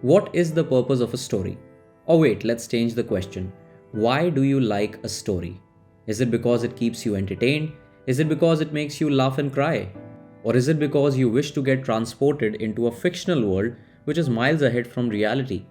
What is the purpose of a story? Oh wait, let's change the question. Why do you like a story? Is it because it keeps you entertained? Is it because it makes you laugh and cry? Or is it because you wish to get transported into a fictional world which is miles ahead from reality?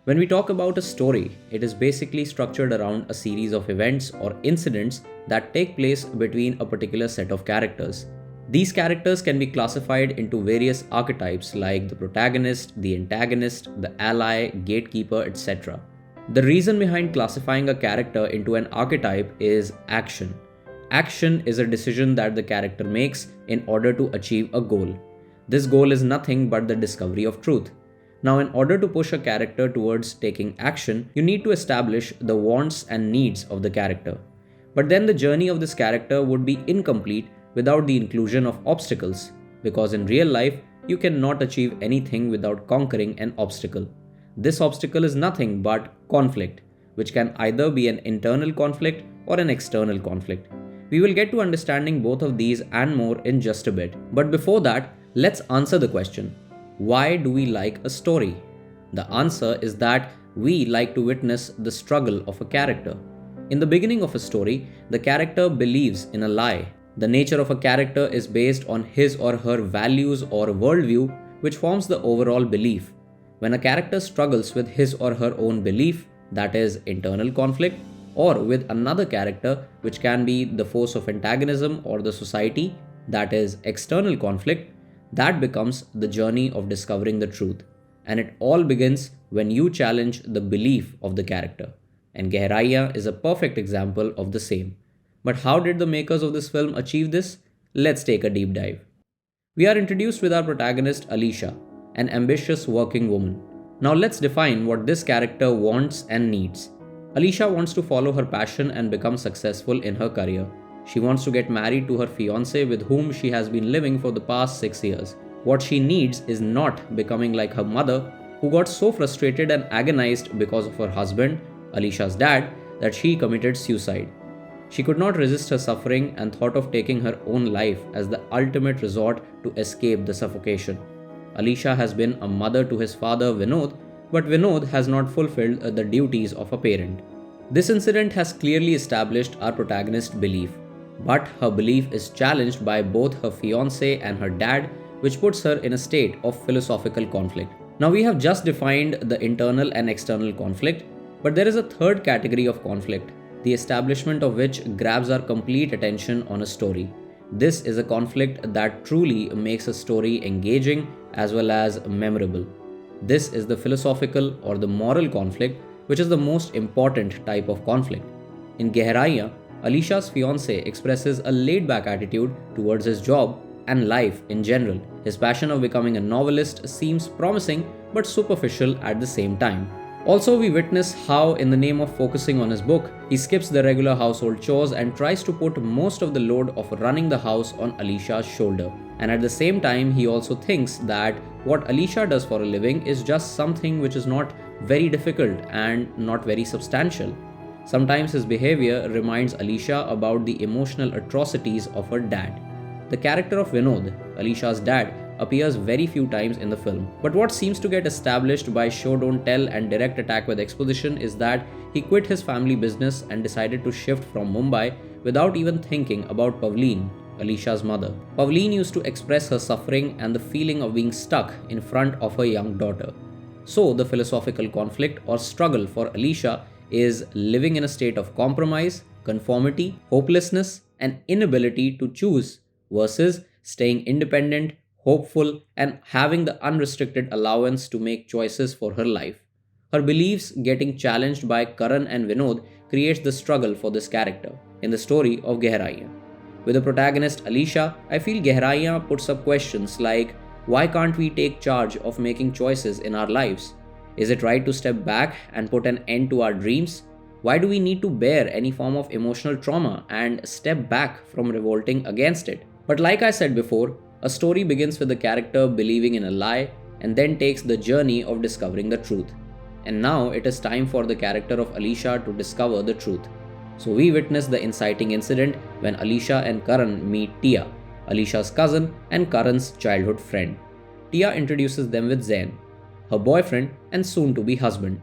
When we talk about a story, it is basically structured around a series of events or incidents that take place between a particular set of characters. These characters can be classified into various archetypes like the protagonist, the antagonist, the ally, gatekeeper, etc. The reason behind classifying a character into an archetype is action. Action is a decision that the character makes in order to achieve a goal. This goal is nothing but the discovery of truth. Now, in order to push a character towards taking action, you need to establish the wants and needs of the character. But then the journey of this character would be incomplete without the inclusion of obstacles, because in real life, you cannot achieve anything without conquering an obstacle. This obstacle is nothing but conflict, which can either be an internal conflict or an external conflict. We will get to understanding both of these and more in just a bit. But before that, let's answer the question. Why do we like a story? The answer is that we like to witness the struggle of a character. In the beginning of a story, the character believes in a lie. The nature of a character is based on his or her values or worldview, which forms the overall belief. When a character struggles with his or her own belief, that is internal conflict, or with another character, which can be the force of antagonism or the society, that is external conflict, that becomes the journey of discovering the truth. And it all begins when you challenge the belief of the character. And Gehraiyaan is a perfect example of the same. But how did the makers of this film achieve this? Let's take a deep dive. We are introduced with our protagonist Alisha, an ambitious working woman. Now let's define what this character wants and needs. Alisha wants to follow her passion and become successful in her career. She wants to get married to her fiancé with whom she has been living for the past 6 years. What she needs is not becoming like her mother, who got so frustrated and agonized because of her husband, Alisha's dad, that she committed suicide. She could not resist her suffering and thought of taking her own life as the ultimate resort to escape the suffocation. Alisha has been a mother to his father Vinod, but Vinod has not fulfilled the duties of a parent. This incident has clearly established our protagonist's belief. But her belief is challenged by both her fiancé and her dad, which puts her in a state of philosophical conflict. Now, we have just defined the internal and external conflict, but there is a third category of conflict, the establishment of which grabs our complete attention on a story. This is a conflict that truly makes a story engaging as well as memorable. This is the philosophical or the moral conflict, which is the most important type of conflict. In Gehraiyaan, Alisha's fiancé expresses a laid-back attitude towards his job and life in general. His passion of becoming a novelist seems promising but superficial at the same time. Also, we witness how, in the name of focusing on his book, he skips the regular household chores and tries to put most of the load of running the house on Alisha's shoulder. And at the same time, he also thinks that what Alisha does for a living is just something which is not very difficult and not very substantial. Sometimes his behavior reminds Alisha about the emotional atrocities of her dad. The character of Vinod, Alisha's dad, appears very few times in the film. But what seems to get established by show don't tell and direct attack with exposition is that he quit his family business and decided to shift from Mumbai without even thinking about Pavleen, Alisha's mother. Pavleen used to express her suffering and the feeling of being stuck in front of her young daughter. So the philosophical conflict or struggle for Alisha is living in a state of compromise, conformity, hopelessness, and inability to choose versus staying independent, hopeful, and having the unrestricted allowance to make choices for her life. Her beliefs getting challenged by Karan and Vinod creates the struggle for this character in the story of Gehraiyaan. With the protagonist Alisha, I feel Gehraiyaan puts up questions like, why can't we take charge of making choices in our lives? Is it right to step back and put an end to our dreams? Why do we need to bear any form of emotional trauma and step back from revolting against it? But like I said before, a story begins with the character believing in a lie and then takes the journey of discovering the truth. And now it is time for the character of Alisha to discover the truth. So we witness the inciting incident when Alisha and Karan meet Tia, Alisha's cousin and Karan's childhood friend. Tia introduces them with Zain. her boyfriend, and soon to be husband.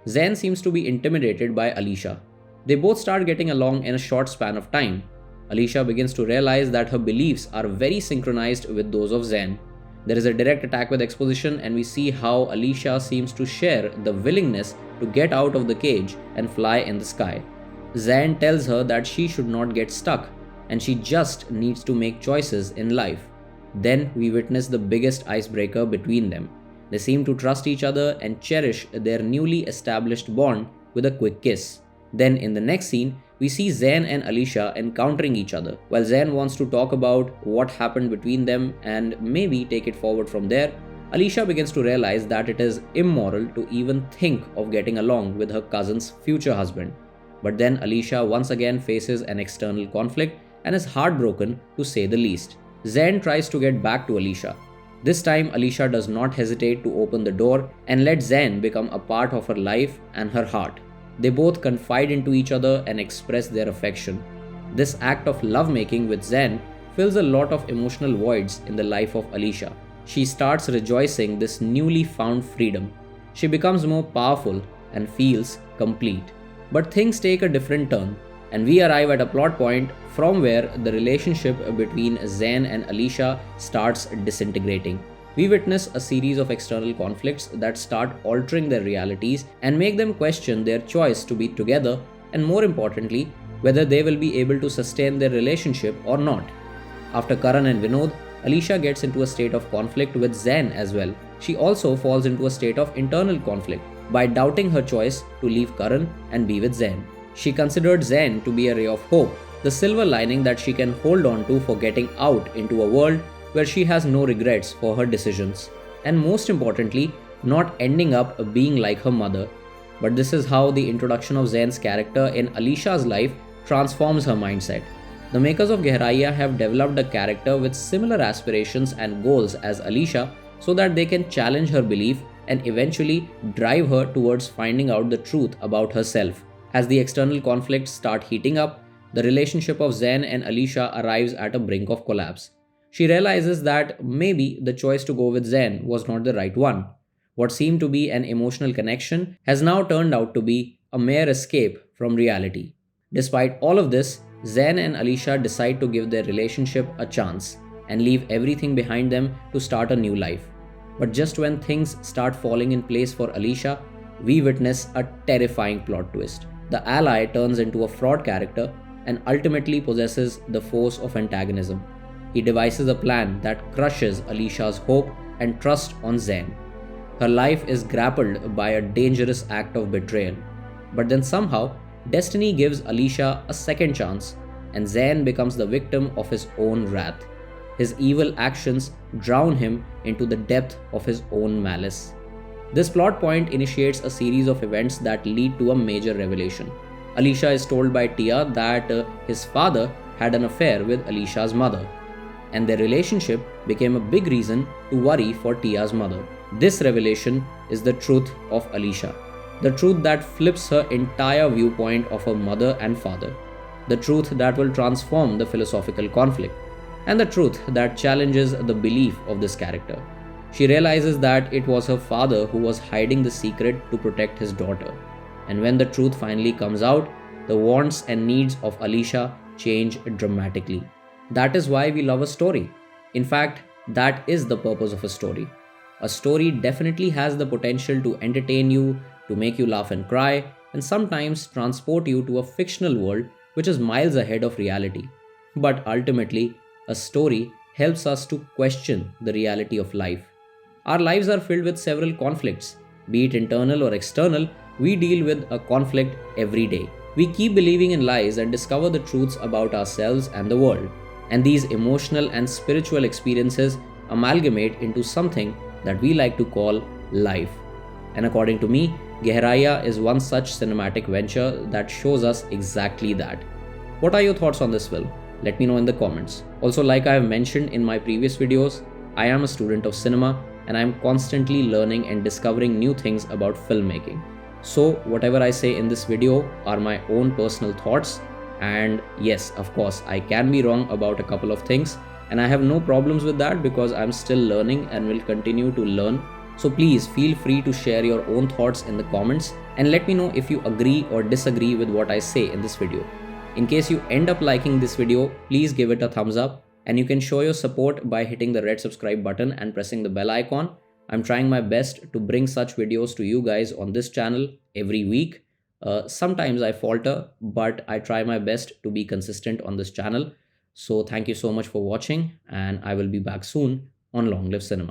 Zain seems to be intimidated by Alicia. They both start getting along in a short span of time. Alicia begins to realize that her beliefs are very synchronized with those of Zain. There is a direct attack with exposition, and we see how Alicia seems to share the willingness to get out of the cage and fly in the sky. Zain tells her that she should not get stuck and she just needs to make choices in life. Then we witness the biggest icebreaker between them. They seem to trust each other and cherish their newly established bond with a quick kiss. Then in the next scene, we see Zain and Alicia encountering each other. While Zain wants to talk about what happened between them and maybe take it forward from there, Alicia begins to realize that it is immoral to even think of getting along with her cousin's future husband. But then Alicia once again faces an external conflict and is heartbroken, to say the least. Zain tries to get back to Alicia. This time, Alicia does not hesitate to open the door and let Zain become a part of her life and her heart. They both confide into each other and express their affection. This act of lovemaking with Zain fills a lot of emotional voids in the life of Alicia. She starts rejoicing this newly found freedom. She becomes more powerful and feels complete. But things take a different turn, and we arrive at a plot point from where the relationship between Zain and Alicia starts disintegrating. We witness a series of external conflicts that start altering their realities and make them question their choice to be together, and more importantly, whether they will be able to sustain their relationship or not. After Karan and Vinod, Alicia gets into a state of conflict with Zain as well. She also falls into a state of internal conflict by doubting her choice to leave Karan and be with Zain. She considered Zain to be a ray of hope, the silver lining that she can hold on to for getting out into a world where she has no regrets for her decisions, and most importantly, not ending up being like her mother. But this is how the introduction of Zain's character in Alicia's life transforms her mindset. The makers of Gehraiyaan have developed a character with similar aspirations and goals as Alicia so that they can challenge her belief and eventually drive her towards finding out the truth about herself. As the external conflicts start heating up, the relationship of Zain and Alicia arrives at a brink of collapse. She realizes that maybe the choice to go with Zain was not the right one. What seemed to be an emotional connection has now turned out to be a mere escape from reality. Despite all of this, Zain and Alicia decide to give their relationship a chance and leave everything behind them to start a new life. But just when things start falling in place for Alicia, we witness a terrifying plot twist. The ally turns into a fraud character and ultimately possesses the force of antagonism. He devises a plan that crushes Alicia's hope and trust on Zain. Her life is grappled by a dangerous act of betrayal. But then somehow, destiny gives Alicia a second chance, and Zain becomes the victim of his own wrath. His evil actions drown him into the depth of his own malice. This plot point initiates a series of events that lead to a major revelation. Alicia is told by Tia that his father had an affair with Alicia's mother, and their relationship became a big reason to worry for Tia's mother. This revelation is the truth of Alicia, the truth that flips her entire viewpoint of her mother and father, the truth that will transform the philosophical conflict, and the truth that challenges the belief of this character. She realizes that it was her father who was hiding the secret to protect his daughter. And when the truth finally comes out, the wants and needs of Alicia change dramatically. That is why we love a story. In fact, that is the purpose of a story. A story definitely has the potential to entertain you, to make you laugh and cry, and sometimes transport you to a fictional world which is miles ahead of reality. But ultimately, a story helps us to question the reality of life. Our lives are filled with several conflicts, be it internal or external. We deal with a conflict every day. We keep believing in lies and discover the truths about ourselves and the world. And these emotional and spiritual experiences amalgamate into something that we like to call life. And according to me, Gehraiyaan is one such cinematic venture that shows us exactly that. What are your thoughts on this film? Let me know in the comments. Also, like I have mentioned in my previous videos, I am a student of cinema and I am constantly learning and discovering new things about filmmaking. So whatever I say in this video are my own personal thoughts, and yes, of course, I can be wrong about a couple of things, and I have no problems with that because I'm still learning and will continue to learn So please feel free to share your own thoughts in the comments and let me know if you agree or disagree with what I say in this video. In case you end up liking this video, please give it a thumbs up, and you can show your support by hitting the red subscribe button and pressing the bell icon. I'm trying my best to bring such videos to you guys on this channel every week. Sometimes I falter, but I try my best to be consistent on this channel. So thank you so much for watching, and I will be back soon on Long Live Cinema.